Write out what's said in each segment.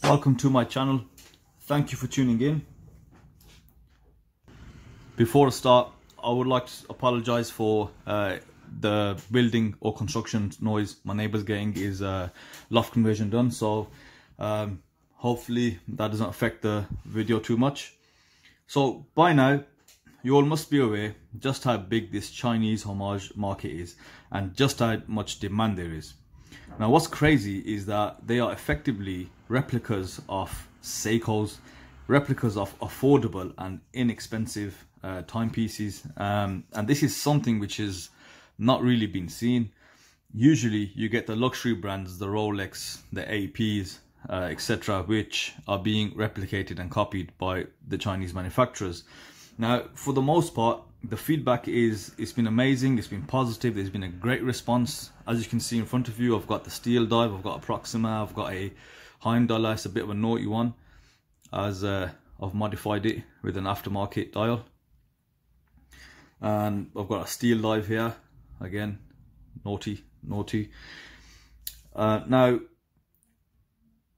Welcome to my channel. Thank you for tuning in. Before I start, I would like to apologize for the building or construction noise my neighbor's getting. Is loft conversion done, so hopefully that doesn't affect the video too much. So by now you all must be aware just how big this Chinese homage market is and just how much demand there is. Now what's crazy is that they are effectively replicas of Seikos, replicas of affordable and inexpensive timepieces, and this is something which is not really been seen. Usually you get the luxury brands, the Rolex, the APs, etc., which are being replicated and copied by the Chinese manufacturers. Now for the most part the feedback is it's been amazing, it's been positive, there's been a great response. As you can see in front of you, I've got the SteelDive, I've got a Proxima, I've got a Heimdallr. It's a bit of a naughty one, as I've modified it with an aftermarket dial. And I've got a SteelDive here, again, naughty. Now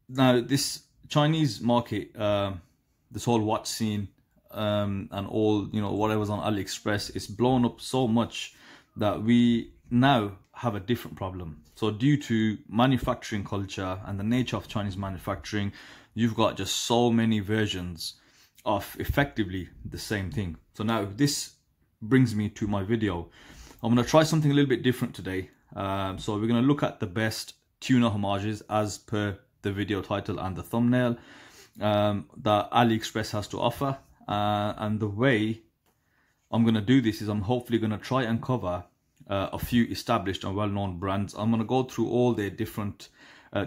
this Chinese market, this whole watch scene, and all, you know, whatever's on AliExpress, it's blown up so much that we now have a different problem. So due to manufacturing culture and the nature of Chinese manufacturing, you've got just so many versions of effectively the same thing. So now this brings me to my video. I'm going to try something a little bit different today. So we're going to look at the best tuna homages as per the video title and the thumbnail that AliExpress has to offer. And the way I'm going to do this is I'm hopefully going to try and cover a few established and well-known brands. I'm going to go through all their different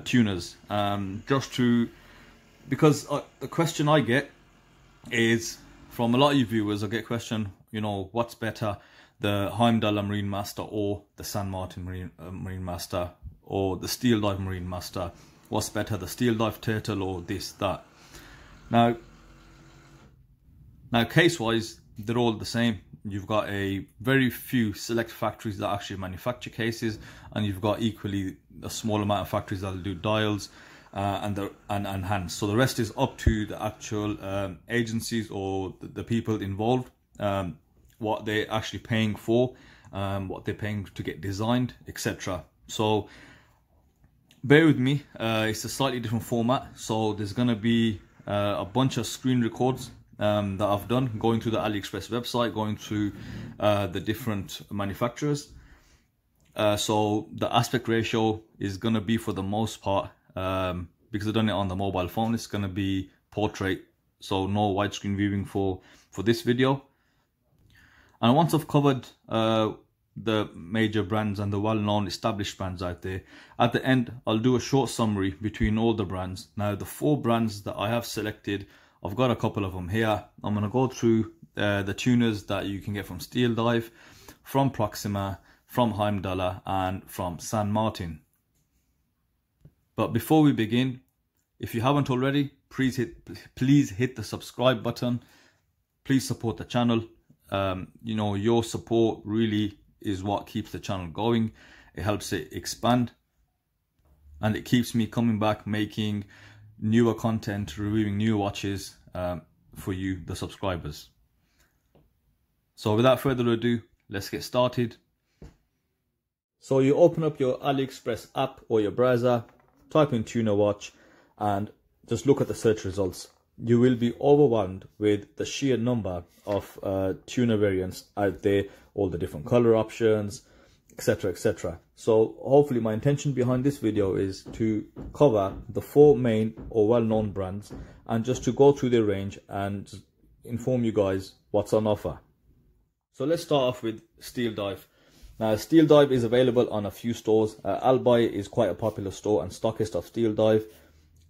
tunas, because the question I get is from a lot of you viewers. I get question, you know, what's better, the Heimdallr Marine Master or the San Martin Marine Master or the SteelDive Marine Master? What's better, the SteelDive Turtle or this, that? Now case-wise, they're all the same. You've got a very few select factories that actually manufacture cases, and you've got equally a small amount of factories that'll do dials and hands. So the rest is up to the actual agencies or the people involved, what they're actually paying for, what they're paying to get designed, etc. So bear with me, it's a slightly different format. So there's going to be a bunch of screen records that I've done, going through the AliExpress website, going through the different manufacturers. So the aspect ratio is going to be, for the most part, because I've done it on the mobile phone, it's going to be portrait, so no widescreen viewing for this video. And once I've covered the major brands and the well-known established brands out there, at the end I'll do a short summary between all the brands. Now the 4 brands that I have selected, I've got a couple of them here. I'm going to go through the tuners that you can get from SteelDive, from Proxima, from Heimdallr and from San Martin. But before we begin, if you haven't already, please hit the subscribe button. Please support the channel. You know, your support really is what keeps the channel going. It helps it expand, and it keeps me coming back, making newer content, reviewing new watches for you, the subscribers. So without further ado, let's get started. So you open up your AliExpress app or your browser, type in tuna watch and just look at the search results. You will be overwhelmed with the sheer number of tuna variants out there, all the different color options, etc, etc. So hopefully my intention behind this video is to cover the 4 main or well-known brands and just to go through their range and inform you guys what's on offer. So let's start off with SteelDive. Now SteelDive is available on a few stores. Albuy is quite a popular store and stockist of SteelDive.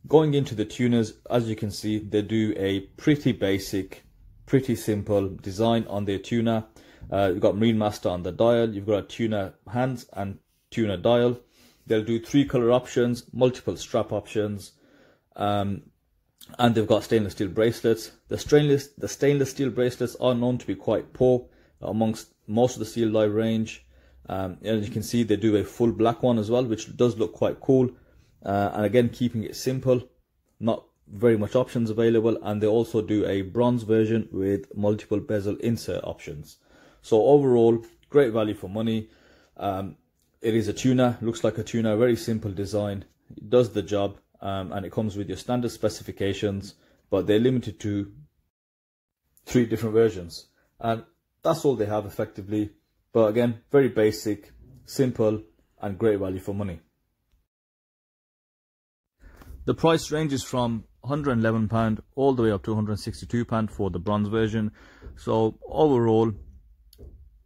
Going into the tuners, as you can see, they do a pretty basic, pretty simple design on their tuna. You've got Marine Master on the dial, you've got a tuna hands and tuna dial. They'll do 3 color options, multiple strap options, and they've got stainless steel bracelets. The stainless steel bracelets are known to be quite poor amongst most of the SteelDive range. And as you can see, they do a full black one as well, which does look quite cool. And again, keeping it simple. not very much options available, and they also do a bronze version with multiple bezel insert options. So overall, great value for money. It is a tuna, looks like a tuna, very simple design, it does the job, and it comes with your standard specifications, but they're limited to 3 different versions, and that's all they have effectively. But again, very basic, simple, and great value for money. The price ranges from £111 all the way up to £162 for the bronze version. So overall,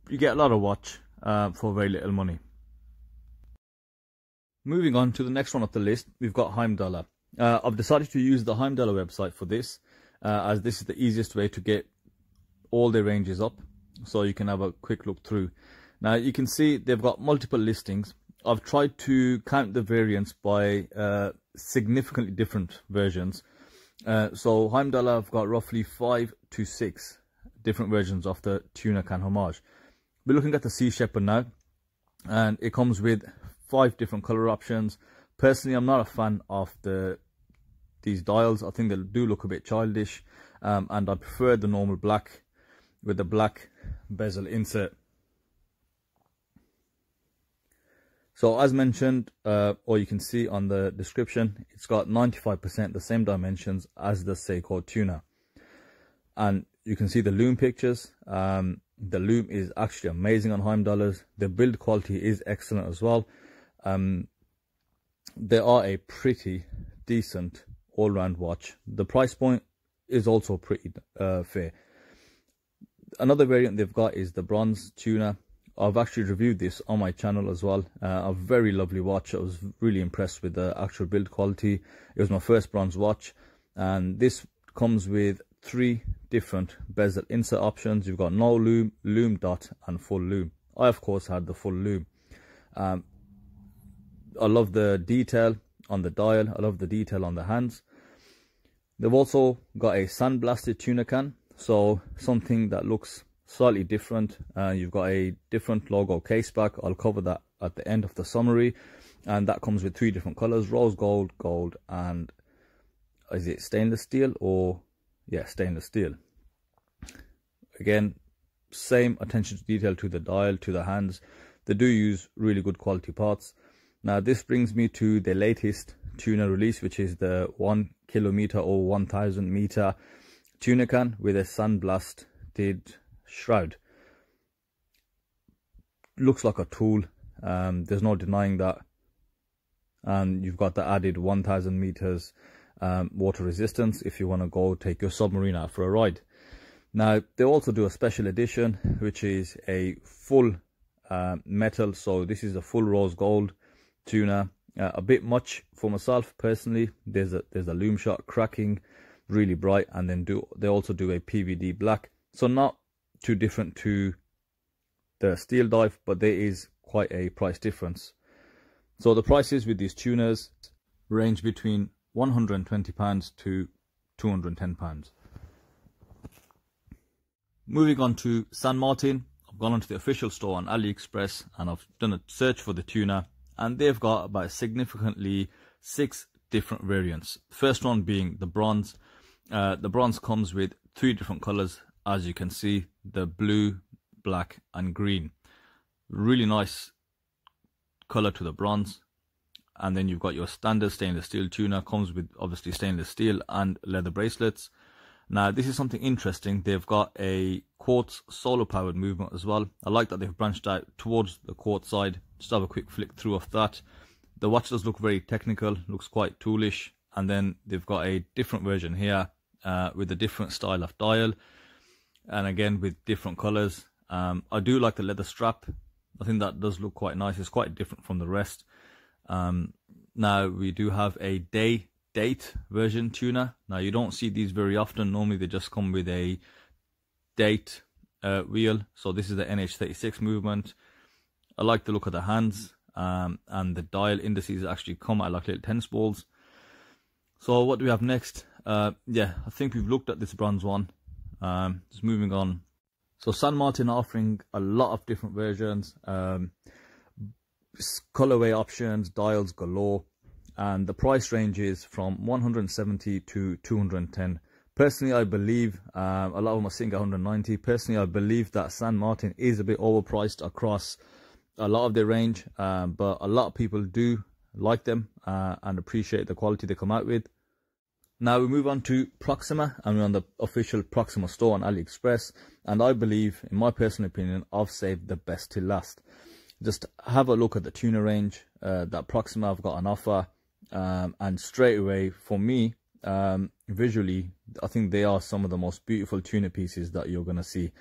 you get a lot of watch for very little money. Moving on to the next one of the list, we've got Heimdallr. I've decided to use the Heimdallr website for this, as this is the easiest way to get all their ranges up, so you can have a quick look through. Now you can see they've got multiple listings. I've tried to count the variants by significantly different versions. So Heimdallr have got roughly 5 to 6 different versions of the tuna can homage. We're looking at the Sea Shepherd now, and it comes with 5 different color options. Personally, I'm not a fan of these dials. I think they do look a bit childish, and I prefer the normal black with the black bezel insert. So as mentioned, or you can see on the description, it's got 95% the same dimensions as the Seiko Tuna. And you can see the loom pictures. The loom is actually amazing on Heimdallr's. The build quality is excellent as well. They are a pretty decent all-round watch. The price point is also pretty fair. Another variant they've got is the bronze tuna. I've actually reviewed this on my channel as well. A very lovely watch. I was really impressed with the actual build quality. It was my first bronze watch, and this comes with 3 different bezel insert options. You've got no loom, loom dot, and full loom. I of course had the full loom. I love the detail on the dial. I love the detail on the hands. They've also got a sandblasted tuna can, so something that looks slightly different. You've got a different logo case back. I'll cover that at the end of the summary, and that comes with 3 different colors: rose gold, gold, and is it stainless steel? Or yeah, stainless steel. Again, same attention to detail to the dial, to the hands. They do use really good quality parts. Now this brings me to the latest tuna release, which is the 1 kilometer or 1000 meter tuna can with a sandblasted shroud. Looks like a tool. There's no denying that. And you've got the added 1000 meters water resistance if you want to go take your submarine out for a ride. Now they also do a special edition, which is a full metal. So this is a full rose gold tuna. A bit much for myself personally. There's a loom shot cracking, really bright, and then they also do a PVD black. So not too different to the SteelDive, but there is quite a price difference. So the prices with these tunas range between £120 to £210. Moving on to San Martin, I've gone onto the official store on AliExpress and I've done a search for the tuna, and they've got about significantly 6 different variants. First one being the bronze. The bronze comes with 3 different colors, as you can see, the blue, black, and green. Really nice color to the bronze. And then you've got your standard stainless steel tuna, comes with obviously stainless steel and leather bracelets. Now this is something interesting. They've got a Quartz Solar powered movement as well. I like that they've branched out towards the Quartz side. Just have a quick flick through of that. The watch does look very technical, looks quite toolish. And then they've got a different version here with a different style of dial, and again with different colors. I do like the leather strap. I think that does look quite nice. It's quite different from the rest. Now we do have a date version tuna. Now you don't see these very often. Normally they just come with a date wheel. So this is the NH36 movement. I like the look of the hands, and the dial indices actually come out like little tennis balls. So what do we have next? Yeah, I think we've looked at this bronze one. Just moving on. So San Martin are offering a lot of different versions, colorway options, dials galore. and the price range is from 170 to 210. Personally, I believe a lot of them are sitting at 190. Personally, I believe that San Martin is a bit overpriced across a lot of their range, but a lot of people do like them and appreciate the quality they come out with. Now we move on to Proxima, and we're on the official Proxima store on AliExpress, and I believe, in my personal opinion, I've saved the best till last. Just have a look at the tuna range that Proxima have got on offer, and straight away, for me, visually, I think they are some of the most beautiful tuna pieces that you're going to see.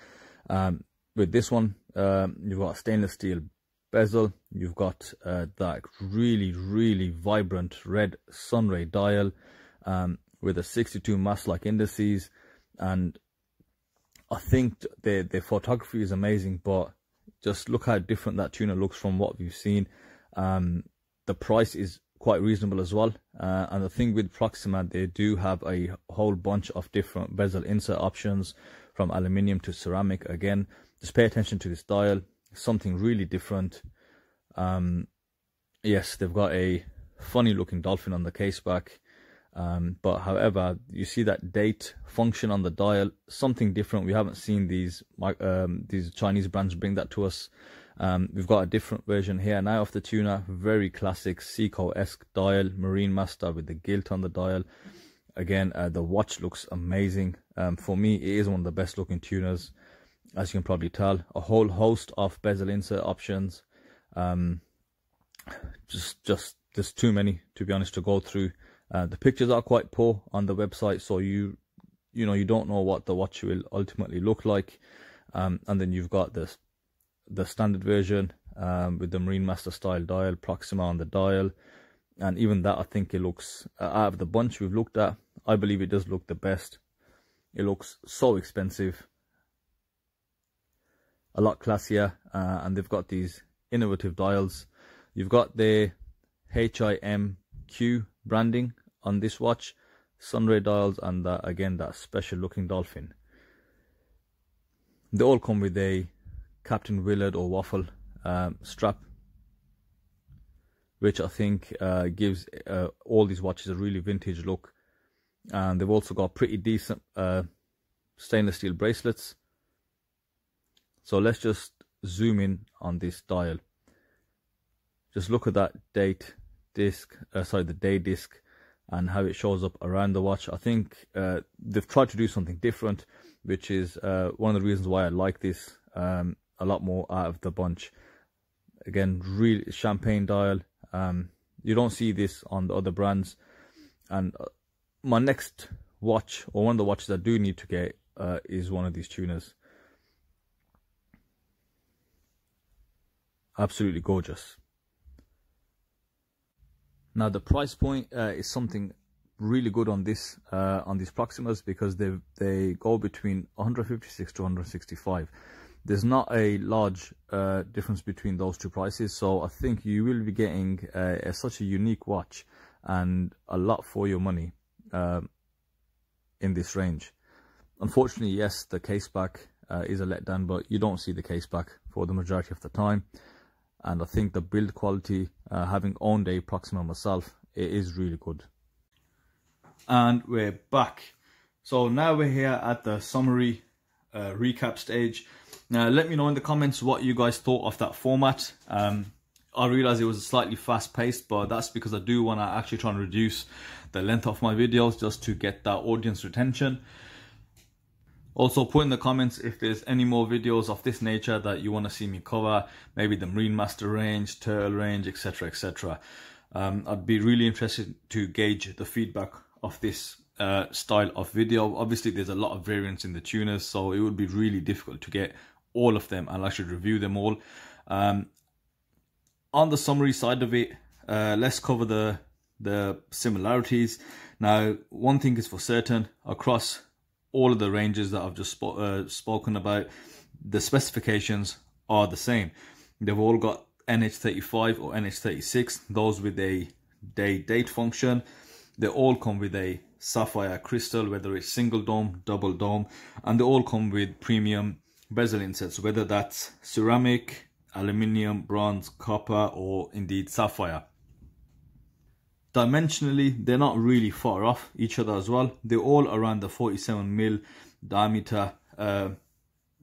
With this one, you've got a stainless steel bezel, you've got that really vibrant red sunray dial with a 62 mast-like indices, and I think the photography is amazing, but just look how different that tuna looks from what we've seen. The price is quite reasonable as well, and the thing with Proxima, they do have a whole bunch of different bezel insert options, from aluminium to ceramic. Again, just pay attention to this dial, something really different. Yes, they've got a funny looking dolphin on the case back, but however, you see that date function on the dial, something different. We haven't seen these Chinese brands bring that to us. We've got a different version here now of the tuna, very classic Seiko-esque dial, marine master with the gilt on the dial. Again, the watch looks amazing. For me, it is one of the best looking tunas, as you can probably tell. A whole host of bezel insert options. Just there's too many, to be honest, to go through. The pictures are quite poor on the website, so you don't know what the watch will ultimately look like. And then you've got the standard version with the Marine Master style dial, Proxima on the dial, and even that, I think it looks, out of the bunch we've looked at, I believe it does look the best. It looks so expensive, a lot classier, and they've got these innovative dials. You've got the HIMQ branding on this watch, sunray dials, and that, again, that special looking dolphin. They all come with a Captain Willard or waffle strap, which I think gives all these watches a really vintage look. And they've also got pretty decent stainless steel bracelets. So let's just zoom in on this dial. Just look at that date disc, the day disc, and how it shows up around the watch. I think they've tried to do something different, which is one of the reasons why I like this a lot more out of the bunch. Again, really champagne dial. You don't see this on the other brands. And my next watch, or one of the watches I do need to get, is one of these tunas. Absolutely gorgeous. Now the price point is something really good on this on these Proximas, because they go between 156 to 165. There's not a large difference between those two prices, so I think you will be getting such a unique watch and a lot for your money in this range. Unfortunately, yes, the case back is a letdown, but you don't see the case back for the majority of the time. And I think the build quality, having owned a Proxima myself, it is really good. And we're back. So now we're here at the summary recap stage. Now let me know in the comments what you guys thought of that format. I realized it was slightly fast paced, but that's because I do want to actually try and reduce the length of my videos just to get that audience retention. Also, put in the comments if there's any more videos of this nature that you want to see me cover, maybe the Marine Master range, Turtle range, etc, etc. I'd be really interested to gauge the feedback of this style of video. Obviously, there's a lot of variance in the tuners, so it would be really difficult to get all of them and actually review them all. On the summary side of it, let's cover the similarities. Now, one thing is for certain, across all of the ranges that I've just spoken about, the specifications are the same. They've all got NH35 or NH36, those with a day date function. They all come with a sapphire crystal, whether it's single dome, double dome, and they all come with premium bezel insets, whether that's ceramic, aluminium, bronze, copper, or indeed sapphire. Dimensionally, they're not really far off each other as well. They're all around the 47mm diameter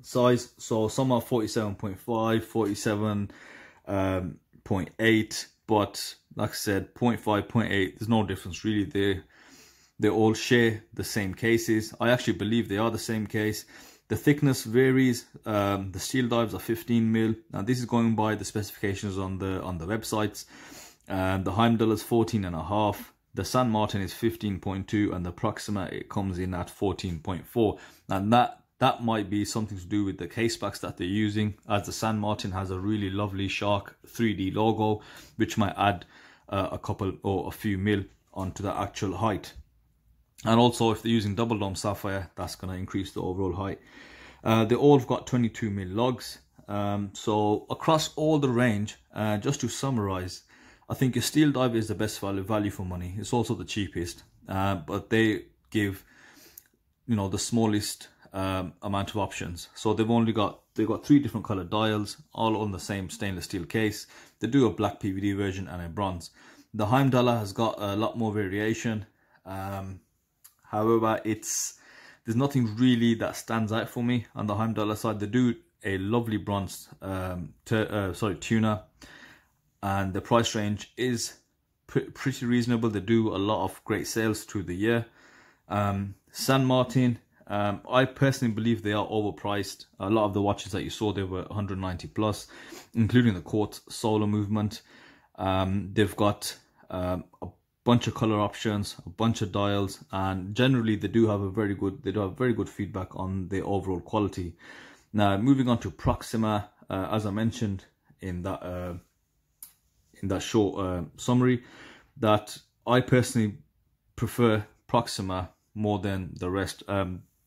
size. So some are 47.5, 47.8, but like I said, 0.5, 0.8, there's no difference really. They all share the same cases. I actually believe they are the same case. The thickness varies. The SteelDives are 15mm. Now this is going by the specifications on the websites. The Heimdallr is 14.5. The San Martin is 15.2, and the Proxima, it comes in at 14.4. And that might be something to do with the case backs that they're using, as the San Martin has a really lovely shark 3D logo, which might add a couple or a few mil onto the actual height. And also, if they're using double dome sapphire, that's going to increase the overall height. They all have got 22mm lugs. So across all the range, just to summarize, I think your SteelDive is the best value for money. It's also the cheapest, but they give, you know, the smallest amount of options. So they've got 3 different color dials, all on the same stainless steel case. They do a black PVD version and a bronze. The Heimdallr has got a lot more variation. However, there's nothing really that stands out for me on the Heimdallr side. They do a lovely bronze tuna, and the price range is pretty reasonable. They do a lot of great sales through the year. San Martin, I personally believe they are overpriced. A lot of the watches that you saw, they were 190 plus, including the Quartz Solar movement. They've got a bunch of color options, a bunch of dials, and generally they do have very good feedback on the overall quality. Now, moving on to Proxima, as I mentioned in that short summary, that I personally prefer Proxima more than the rest.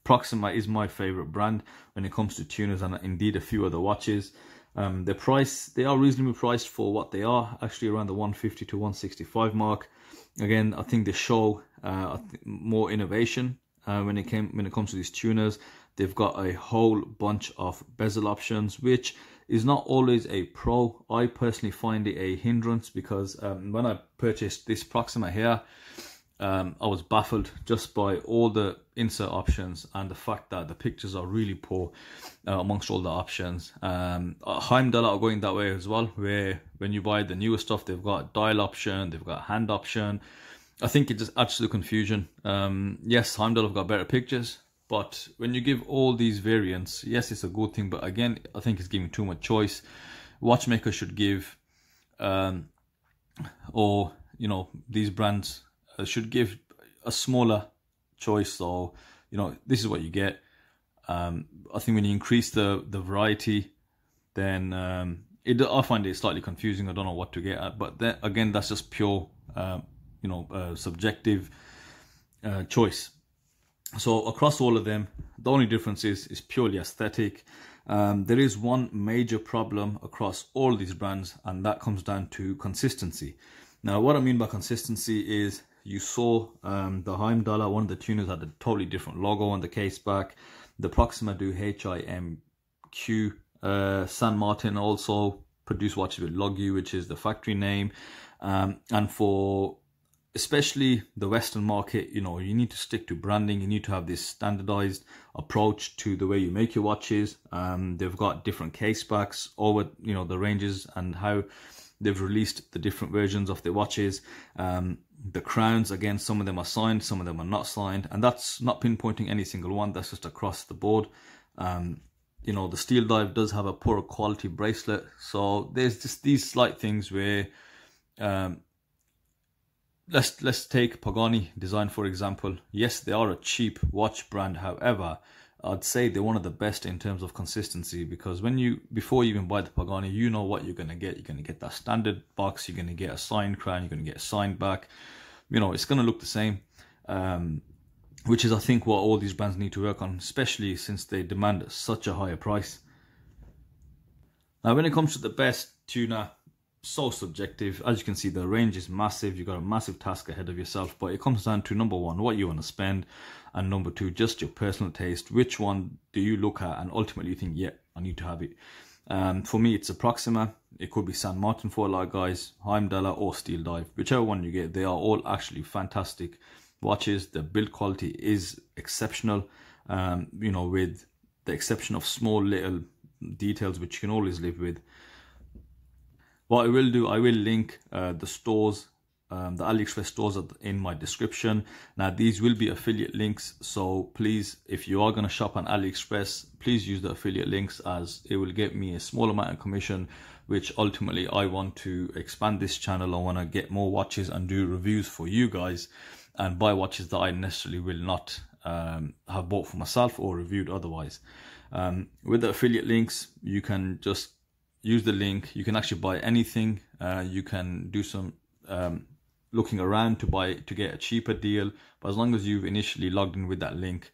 Proxima is my favorite brand when it comes to tuners, and indeed a few other watches. They are reasonably priced for what they are, actually around the 150 to 165 mark. Again, I think they show more innovation when it comes to these tuners. They've got a whole bunch of bezel options, which is not always a pro. I personally find it a hindrance, because when I purchased this Proxima here, I was baffled just by all the insert options and the fact that the pictures are really poor amongst all the options. Heimdallr are going that way as well, where when you buy the newer stuff, they've got dial option, they've got hand option. I think it just adds to the confusion. Yes, Heimdallr have got better pictures, but when you give all these variants, yes, it's a good thing, but again, I think it's giving too much choice. Watchmakers should give, or you know, these brands should give a smaller choice. So, you know, this is what you get. I think when you increase the variety, then I find it slightly confusing. I don't know what to get at, but then again, that's just pure subjective choice. So across all of them, the only difference is purely aesthetic. There is one major problem across all these brands, and that comes down to consistency. Now, what I mean by consistency is, you saw the Heimdallr, one of the tuners had a totally different logo on the case back. The Proxima do HIMQ. San Martin also produce watches with Logu, which is the factory name. And for especially the Western market, you know, you need to stick to branding. You need to have this standardized approach to the way you make your watches. They've got different case backs over, you know, the ranges and how they've released the different versions of their watches. The crowns, again, some of them are signed, some of them are not signed, and that's not pinpointing any single one, that's just across the board. You know, the SteelDive does have a poor quality bracelet, so there's just these slight things where let's take Pagani Design for example. Yes, they are a cheap watch brand, however, I'd say they're one of the best in terms of consistency, because before you even buy the Pagani, you know what you're going to get. You're going to get that standard box, you're going to get a signed crown, you're going to get a signed back. You know, it's going to look the same, which is, I think, what all these brands need to work on, especially since they demand such a higher price. Now, when it comes to the best tuner, so subjective. As you can see, the range is massive. You've got a massive task ahead of yourself, but it comes down to, number one, what you want to spend, and number two, just your personal taste. Which one do you look at and ultimately you think, yeah, I need to have it? For me, it's a Proxima. It could be San Martin for a lot of guys, Heimdallr or SteelDive, whichever one you get. They are all actually fantastic watches. The build quality is exceptional, you know, with the exception of small little details which you can always live with. What I will do, I will link the stores, the AliExpress stores in my description. Now these will be affiliate links, so please, if you are going to shop on AliExpress, please use the affiliate links, as it will get me a small amount of commission, which ultimately I want to expand this channel. I want to get more watches and do reviews for you guys and buy watches that I necessarily will not have bought for myself or reviewed otherwise. With the affiliate links, you can just use the link. You can actually buy anything. You can do some looking around to get a cheaper deal, but as long as you've initially logged in with that link,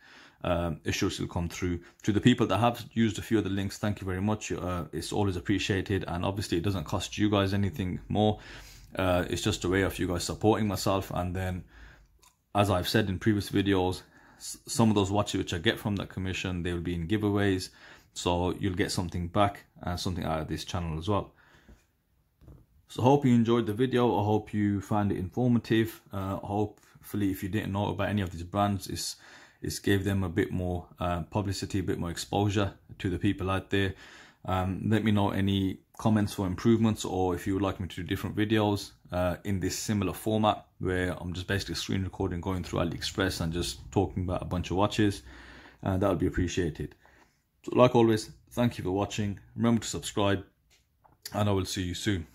it should still come through. To the people that have used a few of the links, thank you very much. It's always appreciated, and obviously it doesn't cost you guys anything more. It's just a way of you guys supporting myself. And then, as I've said in previous videos, some of those watches which I get from that commission, they will be in giveaways, so you'll get something back and something out of this channel as well. So I hope you enjoyed the video. I hope you found it informative. Hopefully, if you didn't know about any of these brands, it's gave them a bit more publicity, a bit more exposure to the people out there. Let me know any comments for improvements, or if you would like me to do different videos in this similar format, where I'm just basically screen recording, going through AliExpress and just talking about a bunch of watches. That would be appreciated. So like always, thank you for watching. Remember to subscribe, and I will see you soon.